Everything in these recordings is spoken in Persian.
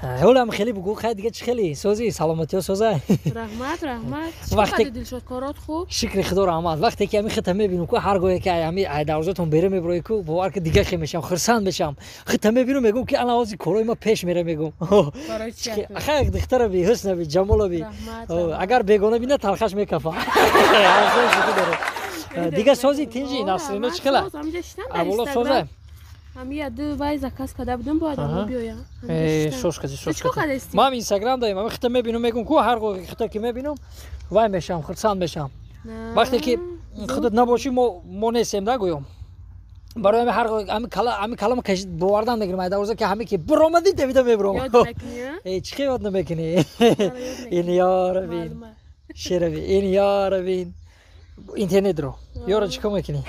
حالم خیلی بگو خیلی دیگه چه خیلی سوزی سلامتی و سوزه رحمت وقتی دل شد کارات خوب شکر خدا رحمت وقتی که همین خطه میبینم که هر گاهی که همین دروازتون بره میبروی که باور که دیگه خیلی میشم خرسند میشم خطه میبینم میگم که الان از کارای ما پیش میره میگم خیلی دختر بی حسن بی جمال بی اگر بیگانه بینه تلخش میکفه دیگه سوزی تینجی نسرینه چه خیلی اولا سوزه همین دو وای زکاس کده بودم با آدم بیایم. شوش کدی. ما هم اینستاگرام داریم. من خطه میبینم میگم که هر وقت خطه که میبینم وای میشم خرسند میشم. وقتی که خودت نباشی ما نیستیم نگویم. برای همین هر وقت همین کلام کش باوردن میگیرم. ایده ورزه که همین که برآمدی دویده میبرم. یاد نکنی؟ چی یاد نمیکنی؟ این یار بین. شیر بین. این یار بین. اینترنت رو. یارو چیکار میکنی؟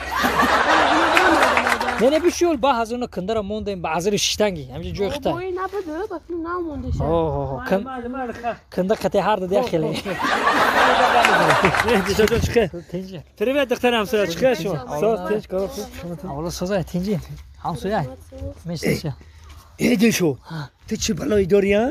نه بیشول با هزینه کندر موندیم با هزینه شیشتنگی همینجوری جوی خطا. اوه نبوده بخن نمونده شد. اوه کنده خطی هر دادی خیلی. چطور چیه؟ تنجی. تریبه دخترم سر چیه شما؟ ساز تنج کارو. اولا سازه تنجی. همسایه. میشه. ایدشو. تو چه بلایی داری ها؟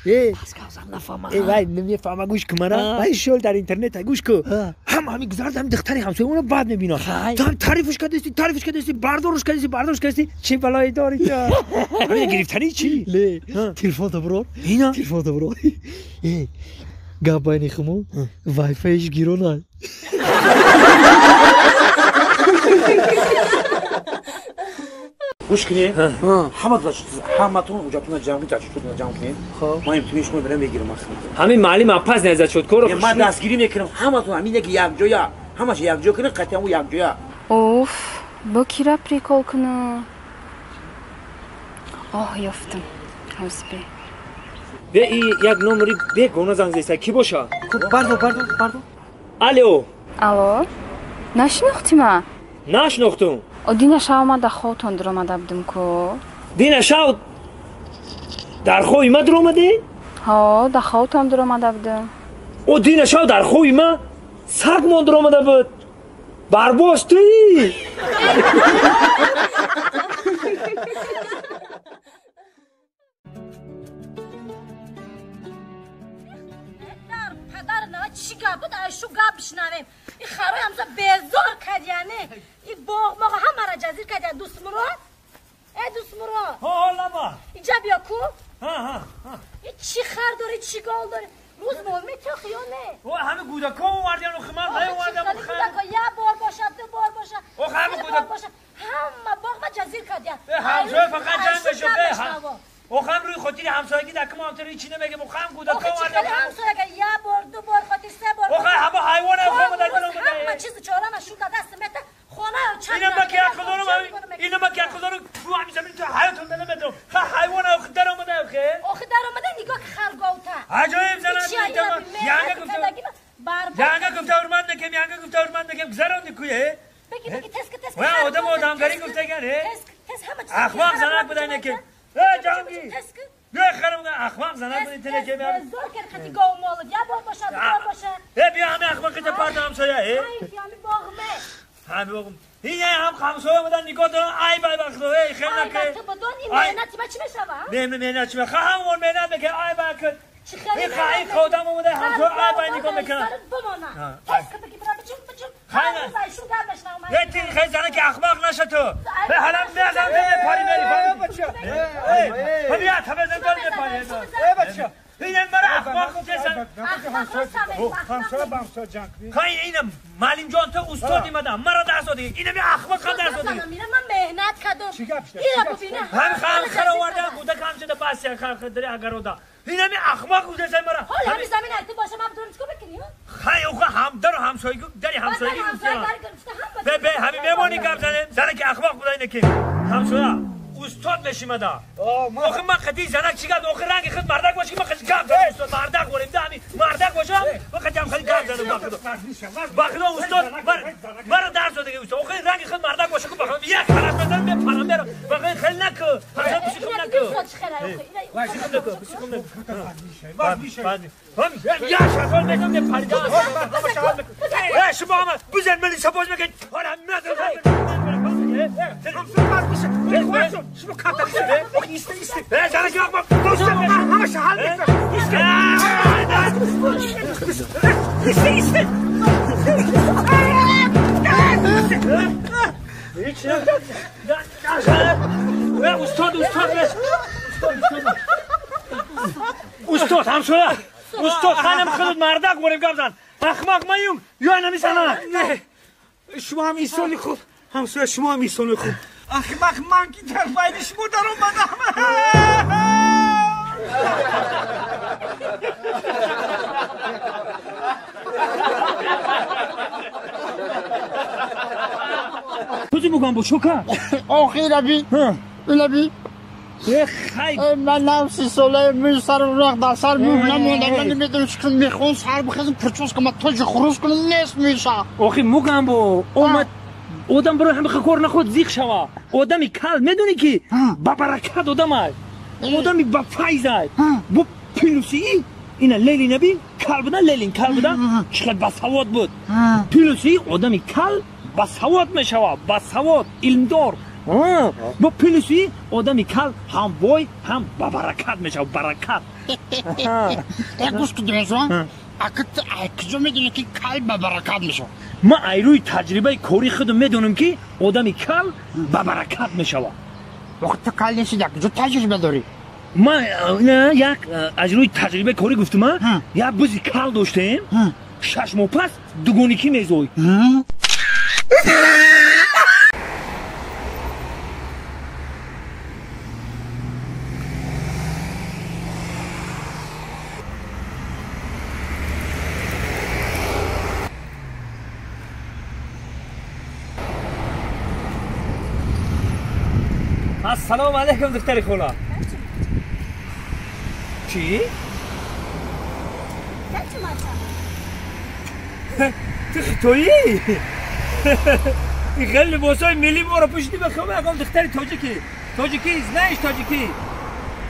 اسکازم نفهمم. وای نمیفهمم گوش کن مرا. وای شول در اینترنت گوش کن. همین گذردم دختری همسایه اونو بعد میبینم. تو هم تعریفش کردی بردارش کردی چه بلایی داری تو؟ همین گرفتنی چی؟ لی تلفن تو برو. اینا تلفن تو برو. گابانی خمو وای فایش گیرونه. گوش کنی؟ همتون اونجاتون جمع کنید. خب ما این تویش ما بریم بگیریم اصلا. همین معلم اپاز نزد شد کارو. من دستگیری میکنم. همتون همین یک جویا. همش یک جو کنه قطعا یک جویا. اوف با کی را پریکول کنه؟ یافتم. حسبی. به این یک نمری بیگونه زنگ زیسته کی باشه؟ پاردو. الو. نشناختی ما؟ نشناختم. دینا شاو ما دخوتون در آمده بودم که. دینا شاو در خوی ما در آمده؟ ها دخوتم در آمده بودم. دینا شاو در خوی ما سگ ما در آمده بود. برباستی. چی گاب بود شو گاب بشنویم این خرای همزا بیزار کد یعنی این باغ موقع همه را جزیر کد یعنی دوست مراد دوست مراد لما اینجا بیا کو ها این چی خر داری چی گال داری روز مهمی تو خیانه همه گودکا اومدن و خمار اومدن و گودکا یه بار باشد دو بار باشد همه گودکا همه باغ ما جزیر کد یعنی همسایه فقط جنگ بشه خم روی خاطر همسایگی دکم هم تری چی نمیگه خم گودکا اومدن همسایه یه بار دو بار خاطر سه بار همه حیوان خم در برام همه چیز چهارم شون دست مت خونه چند اینو ما که کلارو رو همین زمین تو حیاتون نمیدونم حیوان در اومده در اومده نگاه که خرگاوتا عجایب زنان یانگا گفته اورمند نکم گذران کویه بگی تسک و آدمگری گفته گره اخلاق زنان بده نکم جانگی نه خرم اخلاق زنان بده تلکه میام زور کرد ختی گاو مال یا بار باشه بیا همه اخلاق کت پارت همسایه همین باغمه همین باغم این هم خمسایه بودن نگاه دارن ای بای بخدو خیلی نکه تو بدون این مهنتی ما چی میشوه مهنت چی میشه همون مهنت میگه ای بای کن این خواهی خودم اومده همسایه ای بای نگاه میکنن تسک بگی برای بچون یه تیری خیلی زنه که اخلاق نشه تو حالا میازم پاری بری بیا تا بزن داری پاری این مرا اخلاق گفتن همسایه بامسا جنگ اینم معلم جان تو استادی مدام مرا درس دادی اینم اخلاق هم درس دادی من مهنت کردم اینو ببینه هم خر آوردن بوده کام شده باسی خر داری اگر ودا اینم اخلاق گفتن مرا حالا همین زمین تو باشه ما بدون چیکار بکنیم خیلی اوخه هم در همسایگی داری همسایگی به همین میمونی گپ زنه که اخلاق بوده اینه که همسایه استاد بشیم دا آخه من خدی زنک چی گفت آخه رنگ خود مردک باشه که من خدی گپ زدم استاد مردک بولیم دامی مردک باشم من خدی هم خدی گپ زدم باخدا استاد مرا درس داده که استاد آخه رنگ خود مردک باشه که بخوام یک خلاص بزنم به پرام برم بخوام خیلی نکو حساب بشی کم نکو یا شغال میدم به پرداز شما هم بزن منی سپاس میکنی حالا شما کاتر شده ایسته جانه ایسته هیچ نمیداد استاد همسایه استاد خانم خودت مردک بریم گفتن اخمق ماییم یا نمیزنن نه شما هم ایسانی خوب همسایه شما هم ایسانی خوب اخمق من که در باید شما در اومدم کجا بگم با شکر آخی ربی ربی خیلی من نم 30 ساله می سر رخ در سر نمونده من نمیدونم چکن میخون سر بخیزم پرچوز کنم توج خروز کنم نیست میشه آخی مگم با اومد آدم برای همه کار نخود زیغ شوه آدمی کل میدونی که با برکت آدم های آدمی با فیض های با پیلوسی اینا لیلی نبین کل بودن لیلین کل بودن چقدر بسواد بود پیلوسی آدمی کل بسواد میشوه بسواد علمدار با پیلوسی آدمی کل هم وای هم با برکت میشوه برکت یک گوش که درنزوان کجا میدونی که کل با برکت میشه ما ایروی تجربه کاری خودم میدونم که آدمی کل با برکت میشوه وقت تو کل نیستی کجا تجربه داری ما نه یک از روی تجربه کاری گفتم یک بزی کل داشتیم 6 ماه پس دوگونیکی میزوی السلام علیکم دختر خولا چی؟ تو تویی؟ این خیلی لباسای ملی ما رو پوشیدی بخوام اقام دختر تاجیکی نهش تاجیکی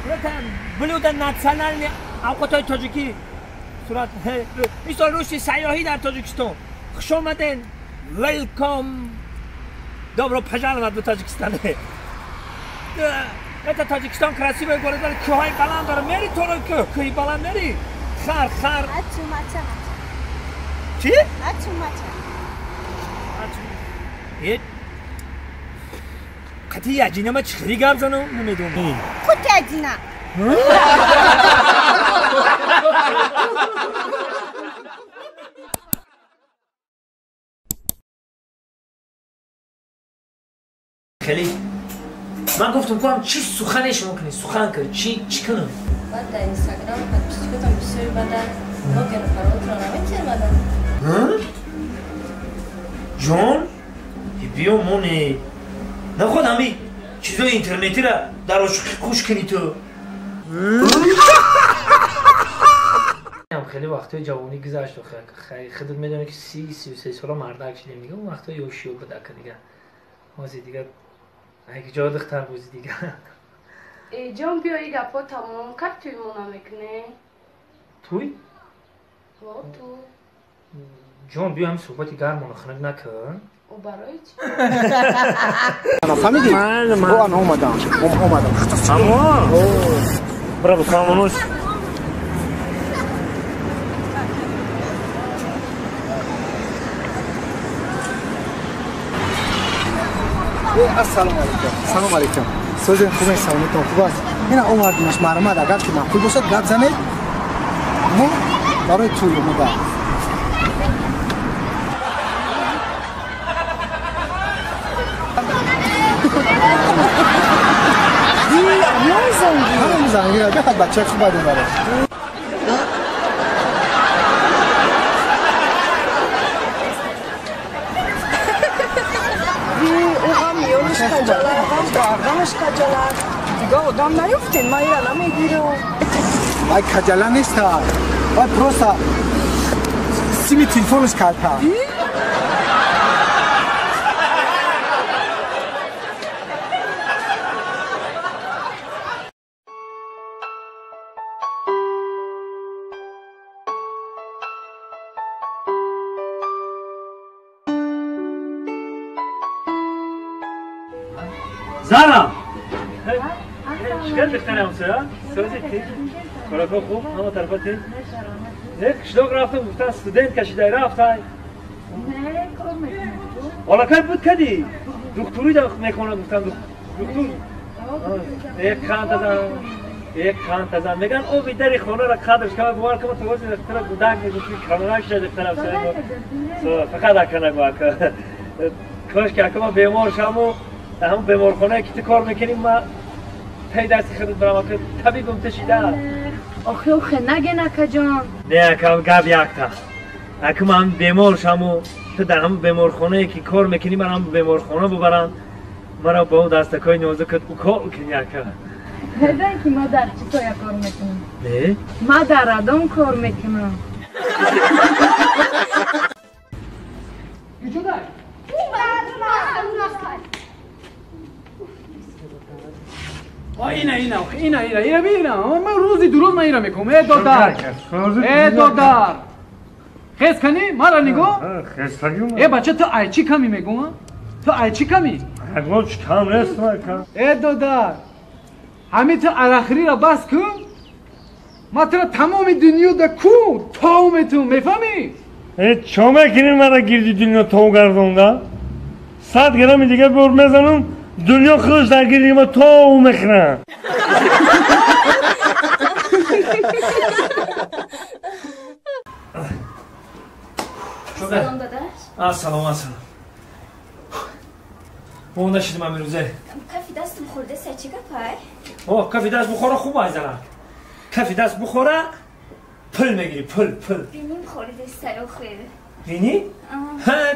صورتن بلودن نتسنل اوقاتای تاجیکی صورت این سال رشد سیاحی در تاجیکستان خوش آمدین ویلکام добро пожаловать до Таджикистана это Таджикистан красивый город کوههای بلند داره میری تو رو کوهی بلند میری خر چی؟ قطعی عجینه ما چخری گرم زنم نمیدونم خود عجینه خیلی من گفتم کنم چی سخنش ممکنه سخن کرد چی کنم بعد در اینستاگرام پس گفتم بسیاری بدن لوگن فرات را نمیتیر بدن جان بیا مونه نخواد همی چیزای اینترنتی را در عاشقی خوش کنی تو خیلی وقتای جوانی گذشت و خودت میدونی که 33 ساله مردک شدیم میگه اون وقتا یوشیو بده که دیگه واسه دیگه اگه جا دختر بوزی دیگه جان بیا ای گپا تمام کرد توی مونا میکنه توی؟ تو جان بیا هم صحبتی گرمانو خنک نکن او برای چی؟ فهمیدی؟ من اومدم اما برای کامونوش سلام علیکم سوزن خوبه سلامتون خوب است اینا اومدمش مرمد اگر که معقول باشد گپ زنید ما برای توی اومدم همه میزنگی را بخد بچه خوب باید بره آدمش کجاله دیگه آدم نیفتین ما ایران نمیگیرم وای کجاله نیست وای پروستا سیمی تلفونش کرده زارا شکل دختره همسایه سوزی کی؟ کارا خوب؟ همه طرفاتی؟ قشلاق رفتم گفتن استودنت کشیده رفتن نه کار میکنم حالا که بود کدی دکتری دا میکنه گفتن دکتر یک خانت ازم میگن او بیداری خونه را قدرش که بوار که تو وزن اختراع گودک میگوشی کامرک شد اختراع بسید فقط اکنه گوه که کاش که اکما بیمار شم و همون بیمار خونه که کار میکنیم ما پی دستی خودت برام که طبیبم تشیده آخه نگه نکه جان نه کم گب یک تا اکما هم بیمار شم و تو در همون بیمار خونه که کار میکنیم من هم بیمار خونه ببرم مرا با اون دستکای نازکت او کار کنی اکه هدن که ما در چی کار میکنم نه؟ ما در ادام کار میکنم اینا من روزی درست من اینا میکنم ای دادر خیز کنی مرا نگاه ای بچه تو ایچی کمی میگم تو ایچی کمی اگه کم نیست من ای دادر همین تو اراخری را بس کن ما تو تمام دنیا دا کو تاوم تو میفهمی؟ چامه کنی مرا گیردی دنیا تاو گردونده 100 گرم دیگه بر میزنم دنیا خودش در گیردی ما تاو میکنه سلام داداش سلام مونده شدیم همین روزه کافی دستم خورده سچه گپای کافی دست بخوره خوب ایزنه کافی دست بخوره پل میگیری پل بینیم خورده سر و خیره بینی؟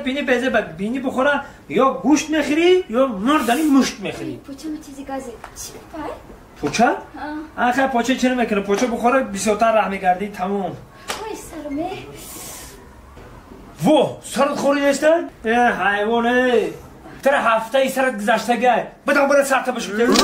بینی بزه بینی بخوره یا گوشت میخوری یا مردنی مشت میخوری پوچه ما چیزی گازه چی بپای؟ پوچه؟ آخه پوچه چرا میکنه پوچه بخوره بسیارتر رحمی گردی تموم وای سرمه سرت خوری نیستن؟ حیوانه تر هفته ای سرت گذشته گه بدم برای سرت بشکل